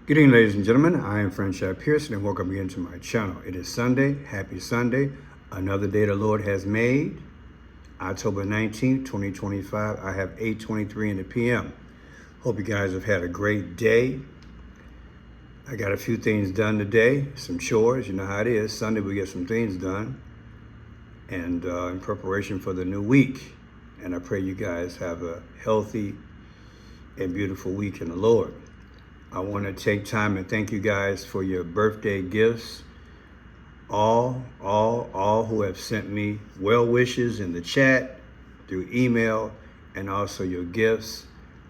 Good evening, ladies and gentlemen. I am Franchise Pearson, and welcome again to my channel. It is Sunday. Happy Sunday. Another day the Lord has made. October 19th, 2025. I have 8:23 in the p.m. Hope you guys have had a great day. I got a few things done today. Some chores. You know how it is. Sunday we get some things done. And in preparation for the new week. And I pray you guys have a healthy and beautiful week in the Lord. I want to take time and thank you guys for your birthday gifts. All who have sent me well wishes in the chat, through email, and also your gifts.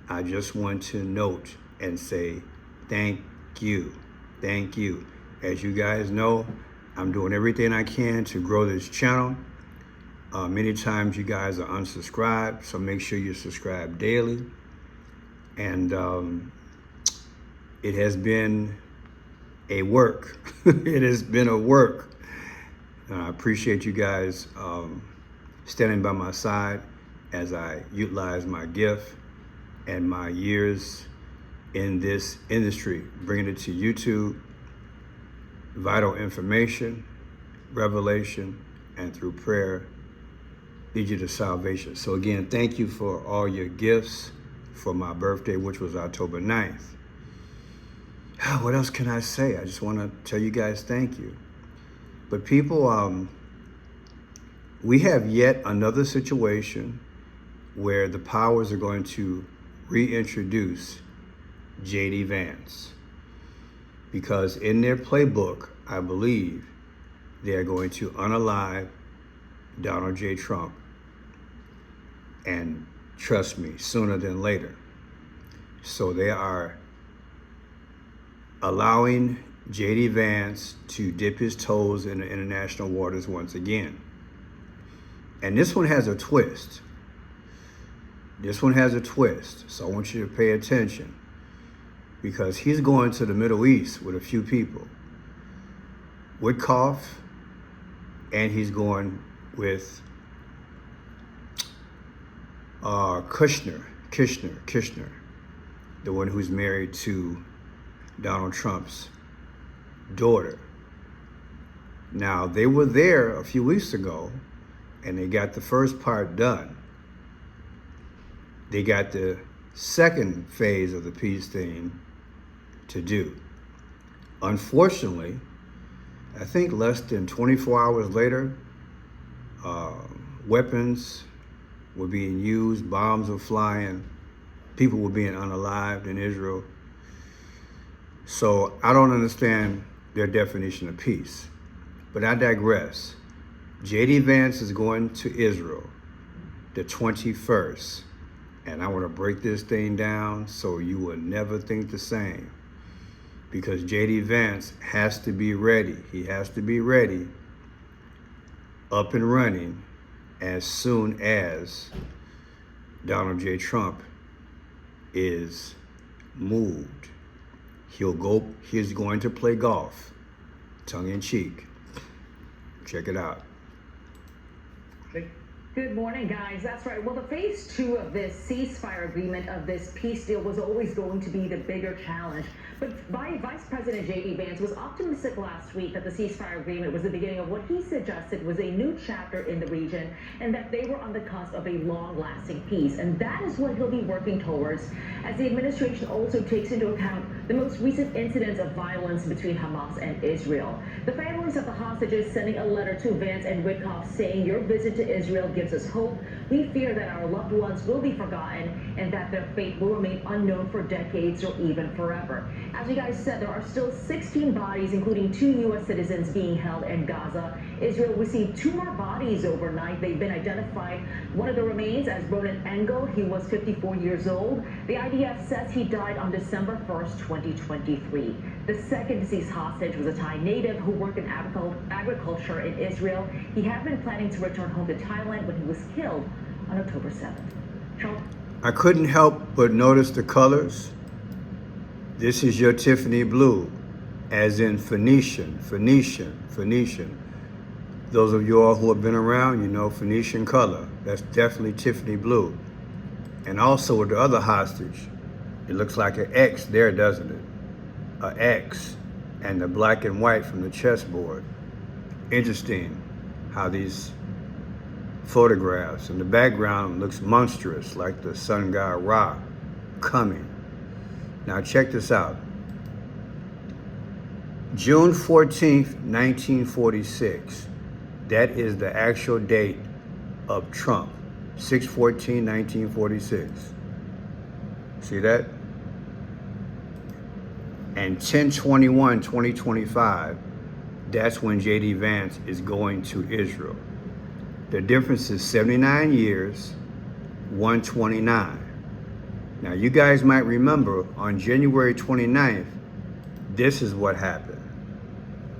I just want to note and say thank you. Thank you. As you guys know, I'm doing everything I can to grow this channel. Many times you guys are unsubscribed, so make sure you subscribe daily. And it has been a work. It has been a work. I appreciate you guys standing by my side as I utilize my gift and my years in this industry, bringing it to YouTube, vital information, revelation, and through prayer, lead you to salvation. So again, thank you for all your gifts for my birthday, which was October 9th. What else can I say? I just want to tell you guys thank you. But people, we have yet another situation where the powers are going to reintroduce J.D. Vance. Because in their playbook, I believe, they are going to unalive Donald J. Trump. And trust me, sooner than later. So they are allowing J.D. Vance to dip his toes in the international waters once again. And this one has a twist. This one has a twist. So I want you to pay attention, because he's going to the Middle East with a few people. Witkoff, and he's going with Kushner, the one who's married to Donald Trump's daughter. Now, they were there a few weeks ago, and they got the first part done. They got the second phase of the peace thing to do. Unfortunately, I think less than 24 hours later, weapons were being used, bombs were flying, people were being unalived in Israel. So I don't understand their definition of peace. But I digress. J.D. Vance is going to Israel the 21st. And I want to break this thing down so you will never think the same. Because J.D. Vance has to be ready. He has to be ready, up and running, as soon as Donald J. Trump is moved. He's going to play golf, tongue in cheek. Check it out. Good morning, guys. That's right. Well, the phase 2 of this ceasefire agreement, of this peace deal, was always going to be the bigger challenge. But Vice President J.D. Vance was optimistic last week that the ceasefire agreement was the beginning of what he suggested was a new chapter in the region, and that they were on the cusp of a long-lasting peace. And that is what he'll be working towards, as the administration also takes into account the most recent incidents of violence between Hamas and Israel. The families of the hostages sending a letter to Vance and Witkoff saying, "Your visit to Israel gives us hope. We fear that our loved ones will be forgotten and that their fate will remain unknown for decades or even forever." As you guys said, there are still 16 bodies, including 2 U.S. citizens, being held in Gaza. Israel received 2 more bodies overnight. They've been identified. One of the remains as Ronan Engel. He was 54 years old. The IDF says he died on December 1st, 2023. The second deceased hostage was a Thai native who worked in agriculture in Israel. He had been planning to return home to Thailand when he was killed on October 7th. I couldn't help but notice the colors. This is your Tiffany blue, as in Phoenician. Those of you all who have been around, you know Phoenician color. That's definitely Tiffany blue. And also with the other hostage, it looks like an X there, doesn't it? a X and the black and white from the chessboard. Interesting how these photographs in the background looks monstrous, like the sun god Ra coming. Now check this out. June 14th, 1946. That is the actual date of Trump. 6/14/1946. See that? And 10/21/2025, that's when J.D. Vance is going to Israel. The difference is 79 years, 129. Now you guys might remember on January 29th, this is what happened.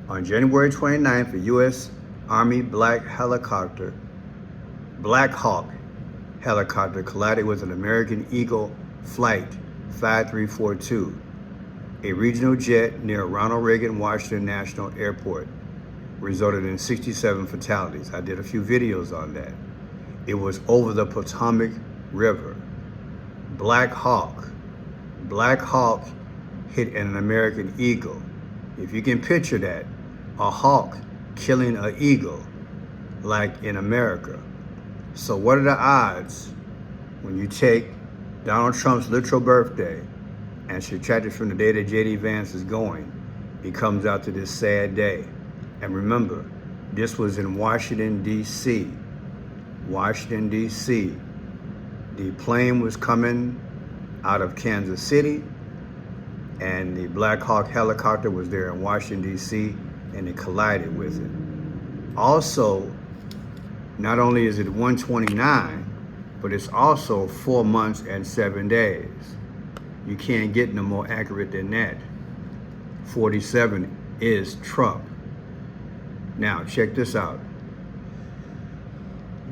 On January 29th, a U.S. Army Black Hawk helicopter collided with an American Eagle Flight 5342, a regional jet near Ronald Reagan Washington National Airport, resulted in 67 fatalities. I did a few videos on that. It was over the Potomac River. Black Hawk hit an American Eagle. If you can picture that, a hawk killing an eagle, like in America. So what are the odds when you take Donald Trump's literal birthday and subtract it from the day that J.D. Vance is going? It comes out to this sad day. And remember, this was in Washington, D.C. Washington, D.C. The plane was coming out of Kansas City, and the Black Hawk helicopter was there in Washington, D.C., and it collided with it. Also, not only is it 129, but it's also 4 months and 7 days. You can't get no more accurate than that. 47 is Trump. Now, check this out.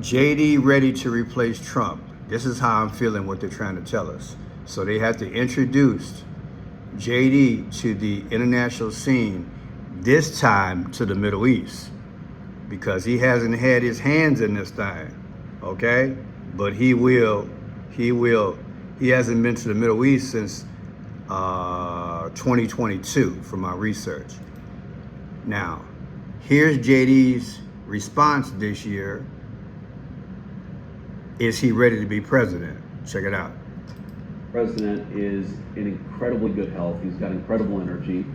JD ready to replace Trump. This is how I'm feeling what they're trying to tell us. So they have to introduce JD to the international scene, this time to the Middle East, because he hasn't had his hands in this thing, okay? But he will. He hasn't been to the Middle East since 2022 from my research. Now, here's JD's response this year. Is he ready to be president? Check it out. President is in incredibly good health. He's got incredible energy.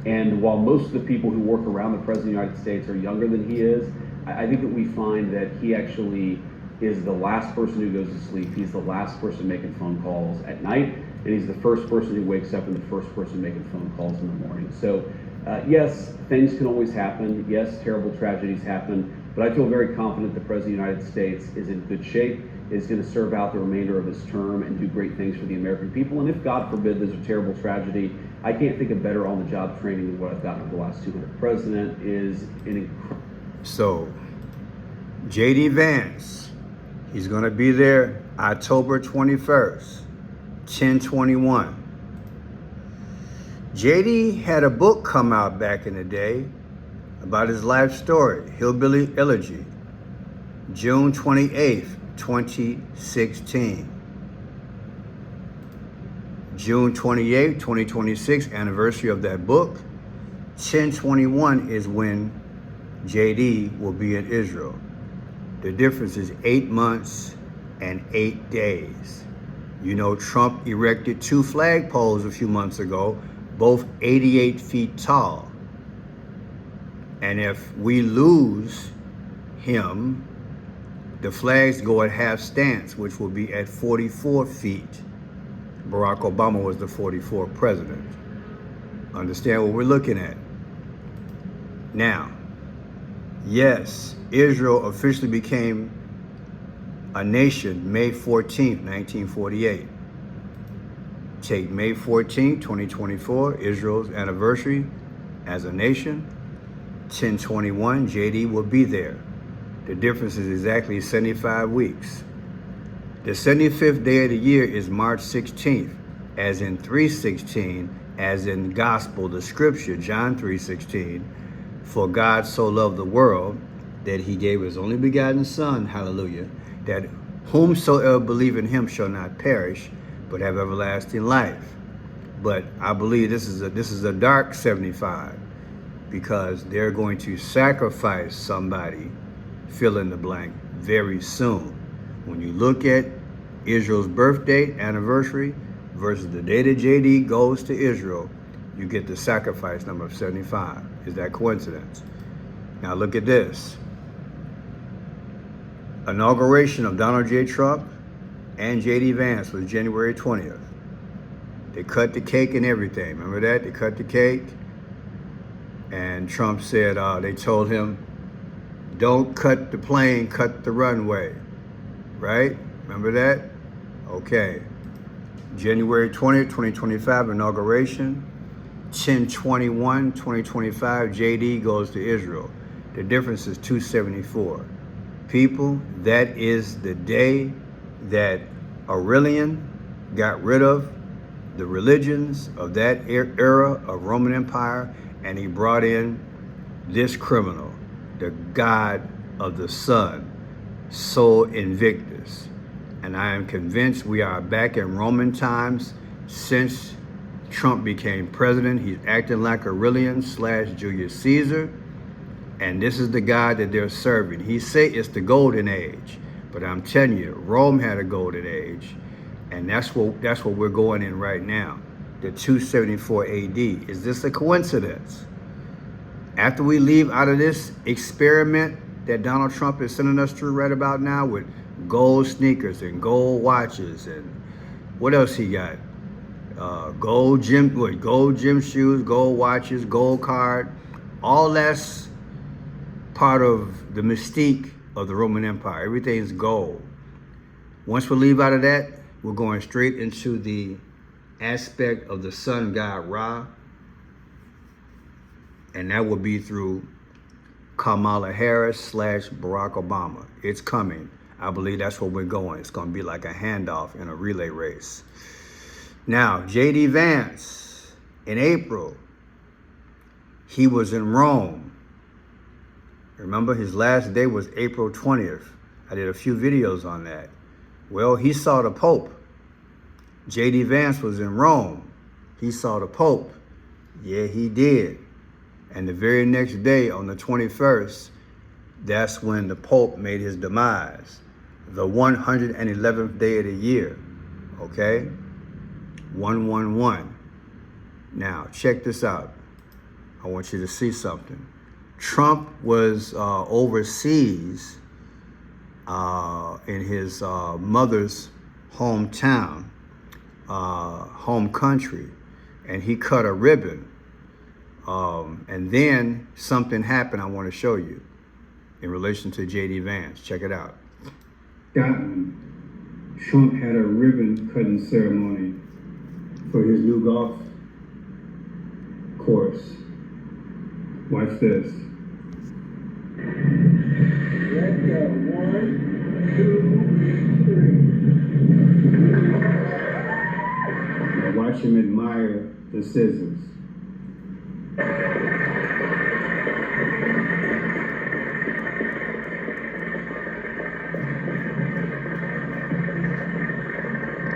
And while most of the people who work around the President of the United States are younger than he is, I think that we find that he actually is the last person who goes to sleep. He's the last person making phone calls at night, and he's the first person who wakes up and the first person making phone calls in the morning. So yes, things can always happen. Yes, terrible tragedies happen, but I feel very confident the President of the United States is in good shape, is going to serve out the remainder of his term and do great things for the American people. And if, God forbid, there's a terrible tragedy, I can't think of better on-the-job training than what I've gotten over the last 200. President is an incredible. So, J.D. Vance, he's going to be there October 21st, 10/21. J.D. had a book come out back in the day about his life story, Hillbilly Elegy, June 28th, 2016. June 28th, 2026, anniversary of that book. 10/21 is when JD will be in Israel. The difference is 8 months and 8 days. You know, Trump erected 2 flagpoles a few months ago, both 88 feet tall. And if we lose him, the flags go at half stance, which will be at 44 feet. Barack Obama was the 44th president. Understand what we're looking at? Now, yes, Israel officially became a nation May 14th, 1948. Take May 14th, 2024, Israel's anniversary as a nation. 10/21, JD will be there. The difference is exactly 75 weeks. The 75th day of the year is March 16th, as in 3:16, as in gospel, the scripture, John 3:16, for God so loved the world that he gave his only begotten son, hallelujah, that whomsoever believe in him shall not perish, but have everlasting life. But I believe this is a dark 75 because they're going to sacrifice somebody, fill in the blank, very soon. When you look at Israel's birth date, anniversary, versus the day that JD goes to Israel, you get the sacrifice number of 75. Is that coincidence? Now look at this. Inauguration of Donald J. Trump and JD Vance was January 20th. They cut the cake and everything. Remember that? They cut the cake. And Trump said, they told him, don't cut the plane, cut the runway. Right? Remember that? Okay. January 20th, 2025, inauguration. 10/21/2025, JD goes to Israel. The difference is 274. People, that is the day that Aurelian got rid of the religions of that era of Roman Empire, and he brought in this criminal, the god of the sun, Sol Invictus. And I am convinced we are back in Roman times. Since Trump became president, he's acting like Aurelian / Julius Caesar. And this is the God that they're serving. He say it's the golden age, but I'm telling you, Rome had a golden age, and that's what we're going in right now. The 274 AD. Is this a coincidence? After we leave out of this experiment that Donald Trump is sending us through right about now with gold sneakers and gold watches and what else he got? Gold gym shoes, gold watches, gold card. All that's part of the mystique of the Roman Empire. Everything's gold. Once we leave out of that, we're going straight into the aspect of the sun god Ra, and that will be through Kamala Harris / Barack Obama. It's coming. I believe that's where we're going. It's going to be like a handoff in a relay race. Now, JD Vance, in April, he was in Rome. Remember, his last day was April 20th. I did a few videos on that. Well, he saw the Pope. JD Vance was in Rome. He saw the Pope. Yeah, he did. And the very next day, on the 21st, that's when the Pope made his demise. The 111th day of the year. Okay? 111. Now, check this out. I want you to see something. Trump was overseas in his mother's hometown, home country, and he cut a ribbon. And then something happened I want to show you in relation to JD Vance. Check it out. Scotland, Trump had a ribbon cutting ceremony for his new golf course. Watch this. Let's go. 1, 2, 3. Now watch him admire the scissors.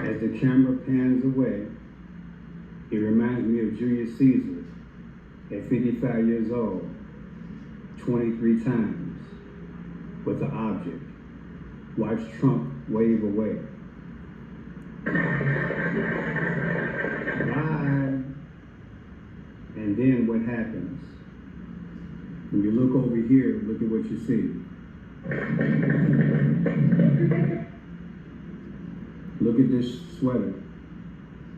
As the camera pans away, it reminds me of Julius Caesar at 55 years old, 23 times with the object. Watch Trump wave away. Bye. And then what happens? When you look over here, look at what you see. Look at this sweater.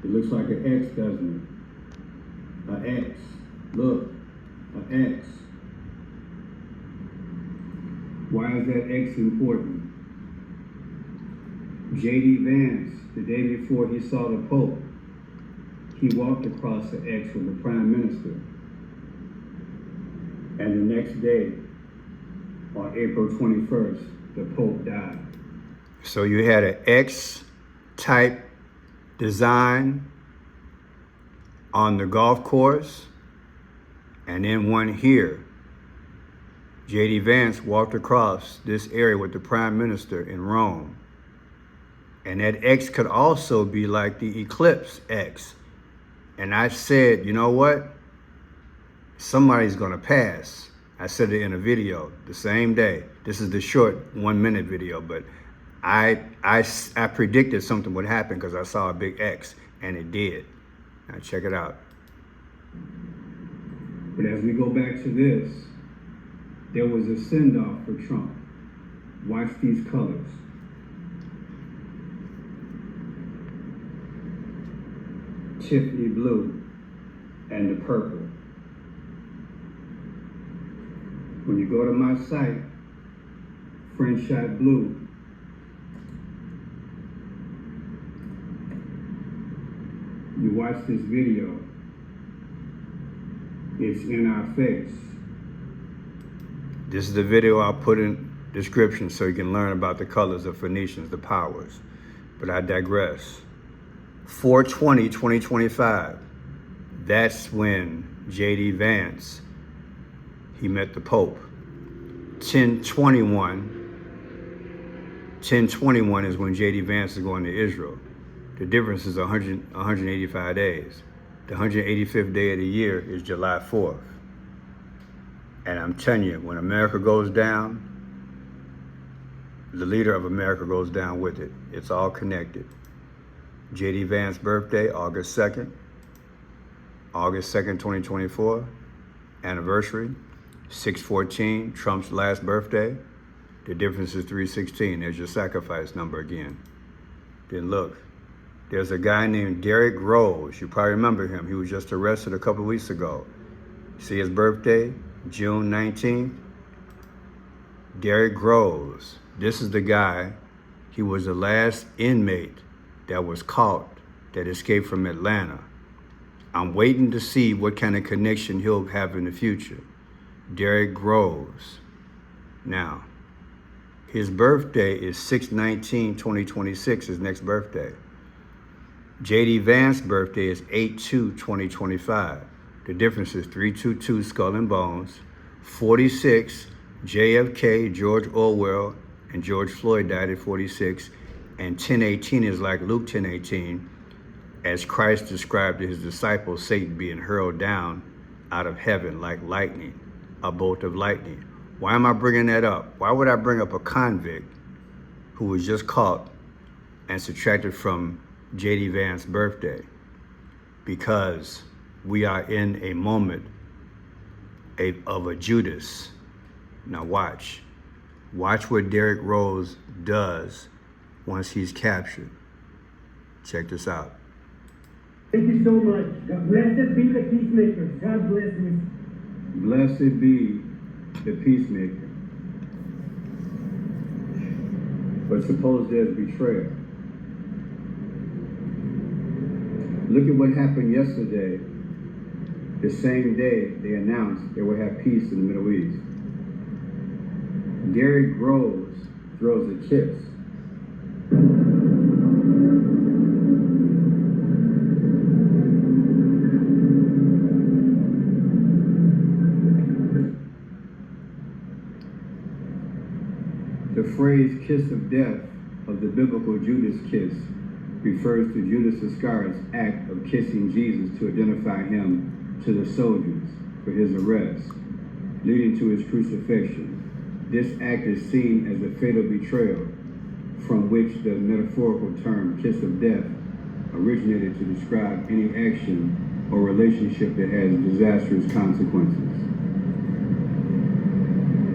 It looks like an X, doesn't it? An X. Look, an X. Why is that X important? JD Vance, the day before he saw the Pope, he walked across the X with the Prime Minister. And the next day, on April 21st, the Pope died. So you had an X-type design on the golf course, and then one here. JD Vance walked across this area with the Prime Minister in Rome. And that X could also be like the eclipse X. And I said, you know what? Somebody's gonna pass. I said it in a video the same day. This is the short 1 minute video, but I predicted something would happen because I saw a big X, and it did. Now check it out. But as we go back to this, there was a send-off for Trump. Watch these colors. Tiffany blue and the purple. When you go to my site, French Shot Blue, you watch this video, it's in our face. This is the video I'll put in description so you can learn about the colors of Phoenicians, the powers. But I digress. 4/20/2025. That's when J.D. Vance, he met the Pope. 10/21 is when J.D. Vance is going to Israel. The difference is 185 days. The 185th day of the year is July 4th. And I'm telling you, when America goes down, the leader of America goes down with it. It's all connected. J.D. Vance's birthday, August 2nd, 2024, anniversary, 6/14, Trump's last birthday. The difference is 3/16. There's your sacrifice number again. Then look, there's a guy named Derrick Rose. You probably remember him. He was just arrested a couple of weeks ago. See his birthday, June 19th. Derrick Rose. This is the guy, he was the last inmate that was caught, that escaped from Atlanta. I'm waiting to see what kind of connection he'll have in the future. Derrick Rose. Now, his birthday is 6/19/2026, his next birthday. J.D. Vance's birthday is 8/2/2025. The difference is 3/22, Skull and Bones. 46, JFK, George Orwell, and George Floyd died at 46. And 10/18 is like Luke 10/18, as Christ described to his disciples Satan being hurled down out of heaven like lightning, a bolt of lightning. Why am I bringing that up? Why would I bring up a convict who was just caught and subtracted from J.D. Vance's birthday? Because we are in a moment of a Judas. Now watch. Watch what Derrick Rose does once he's captured. Check this out. Thank you so much. Blessed be the peacemaker. God bless you. Blessed be the peacemaker. But suppose there's betrayal. Look at what happened yesterday. The same day they announced they would have peace in the Middle East. Derrick Rose throws a kiss. The phrase kiss of death of the biblical Judas kiss refers to Judas Iscariot's act of kissing Jesus to identify him to the soldiers for his arrest, leading to his crucifixion. This act is seen as a fatal betrayal, from which the metaphorical term kiss of death originated to describe any action or relationship that has disastrous consequences.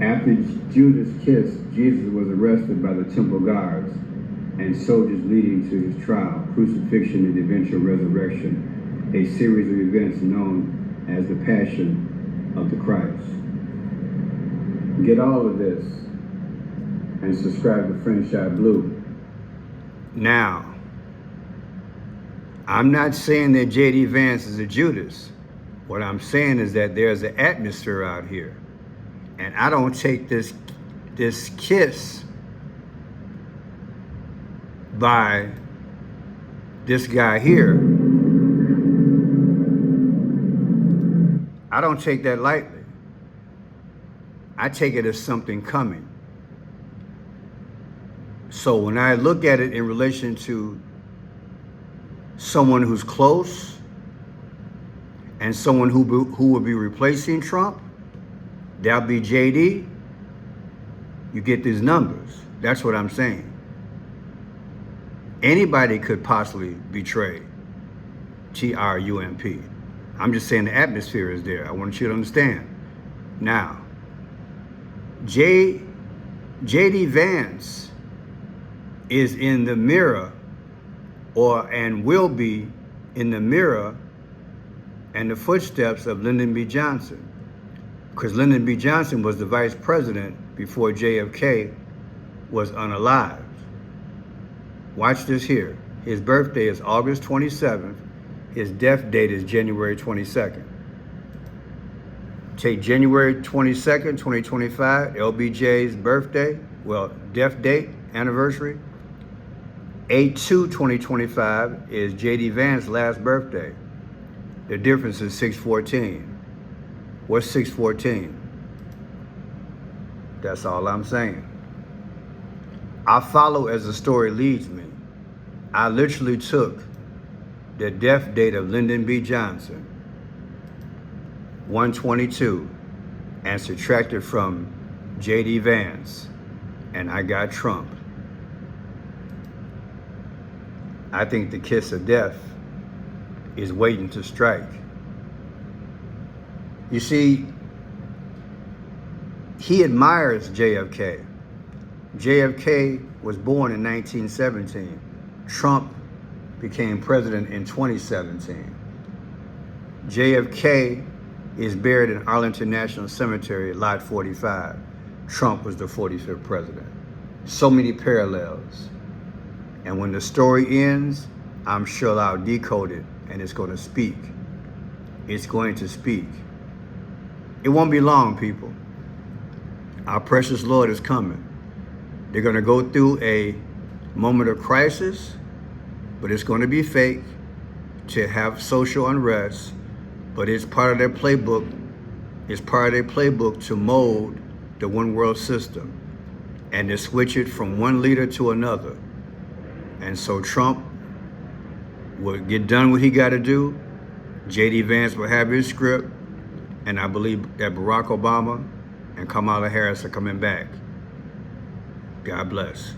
After Judas' kiss, Jesus was arrested by the temple guards and soldiers leading to his trial, crucifixion, and eventual resurrection, a series of events known as the Passion of the Christ. Get all of this and subscribe to French Shot Blue. Now, I'm not saying that J.D. Vance is a Judas. What I'm saying is that there's an atmosphere out here. And I don't take this kiss by this guy here. I don't take that lightly. I take it as something coming. So when I look at it in relation to someone who's close and someone who will be replacing Trump, that'll be JD. You get these numbers. That's what I'm saying. Anybody could possibly betray Trump. I'm just saying the atmosphere is there. I want you to understand. Now, JD Vance is in the mirror, and will be in the mirror and the footsteps of Lyndon B. Johnson. Because Lyndon B. Johnson was the vice president before JFK was unalived. Watch this here. His birthday is August 27th. His death date is January 22nd. Take January 22nd, 2025, LBJ's birthday, death date, anniversary. 8/2/2025 is JD Vance's last birthday. The difference is 6/14. What's 6/14? That's all I'm saying. I follow as the story leads me. I literally took the death date of Lyndon B. Johnson, 1/22, and subtracted from JD Vance, and I got Trump. I think the kiss of death is waiting to strike. You see, he admires JFK. JFK was born in 1917. Trump became president in 2017. JFK is buried in Arlington National Cemetery, Lot 45. Trump was the 45th president. So many parallels. And when the story ends, I'm sure I'll decode it and it's going to speak. It's going to speak. It won't be long, people. Our precious Lord is coming. They're going to go through a moment of crisis, but it's going to be fake to have social unrest, but it's part of their playbook. It's part of their playbook to mold the one world system and to switch it from one leader to another. And so Trump will get done what he got to do. JD Vance will have his script. And I believe that Barack Obama and Kamala Harris are coming back. God bless.